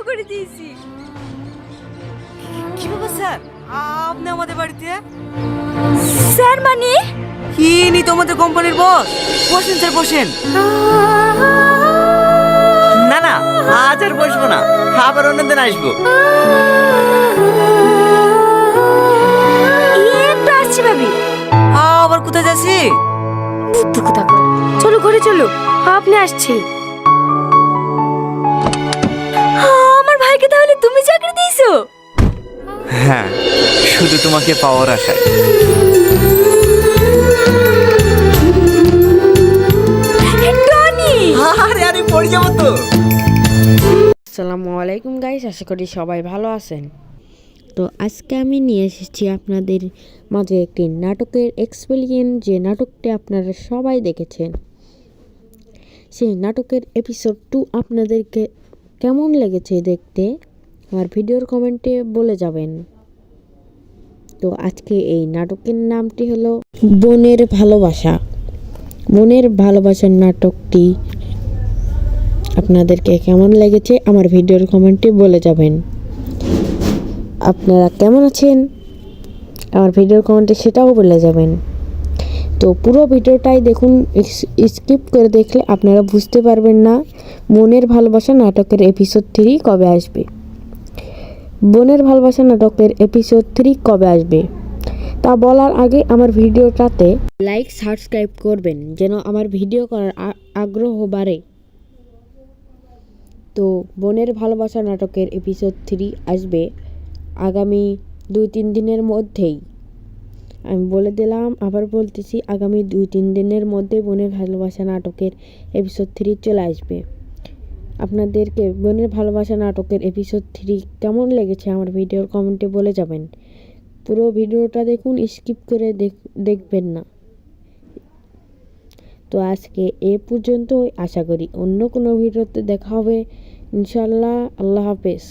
করে দিয়েছি। কি ব্যাপার স্যার, আপনি আমাদের বাড়িতে? স্যার মানে? ইনি তোমাদের কোম্পানির বস। বসেন স্যার, বসেন। না না, আজ আর বসবো না, আবার অন্যদিন আসবো। একটু আসছি ভাবি। আবার কোথায় যাচ্ছি? চলো ঘরে চলো, আপনি আসছি। আমার ভাইকে তাহলে তুমি চাকরি দিয়েছো? হ্যাঁ, শুধু তোমাকে পাওয়ার আশায়। টনি! আরে আরে, পড়ে যাবো তো। আসসালামু আলাইকুম গাইস, আশা করি সবাই ভালো আছেন। তো আজকে আমি নিয়ে এসেছি আপনাদের মাঝে একটি নাটকের এক্সপেরিয়েন্স, যে নাটকটি আপনারা সবাই দেখেছেন। সেই নাটকের এপিসোড 2 আপনাদেরকে কেমন লেগেছে দেখতে আমার ভিডিওর কমেন্টে বলে যাবেন। তো আজকে এই নাটকের নামটি হলো বোনের ভালোবাসা। বোনের ভালোবাসার নাটকটি আপনাদেরকে কেমন লেগেছে আমার ভিডিওর কমেন্টে বলে যাবেন। আপনারা কেমন আছেন আমার ভিডিওর কমেন্টে সেটাও বলে যাবেন। তো পুরো ভিডিওটাই দেখুন, স্কিপ করে দেখলে আপনারা বুঝতে পারবেন না বোনের ভালোবাসা নাটকের এপিসোড 3 কবে আসবে। বোনের ভালোবাসা নাটকের এপিসোড 3 কবে আসবে তা বলার আগে আমার ভিডিওটাতে লাইক সাবস্ক্রাইব করবেন, যেন আমার ভিডিও করার আগ্রহ বাড়ে। তো বোনের ভালোবাসা নাটকের এপিসোড 3 আসবে আগামী 2-3 দিনের মধ্যেই। আমি বলে দিলাম, আবার বলতেছি, আগামী 2-3 দিনের মধ্যে বোনের ভালোবাসা নাটকের এপিসোড 3 চলে আসবে। আপনাদেরকে বোনের ভালোবাসা নাটকের এপিসোড 3 কেমন লেগেছে আমার ভিডিওর কমেন্টে বলে যাবেন। পুরো ভিডিওটা দেখুন, স্কিপ করে দেখবেন না। তো আজকে এ পর্যন্তই, আশা করি অন্য কোনো ভিডিওতে দেখা হবে ইনশাল্লাহ। আল্লাহ হাফেজ।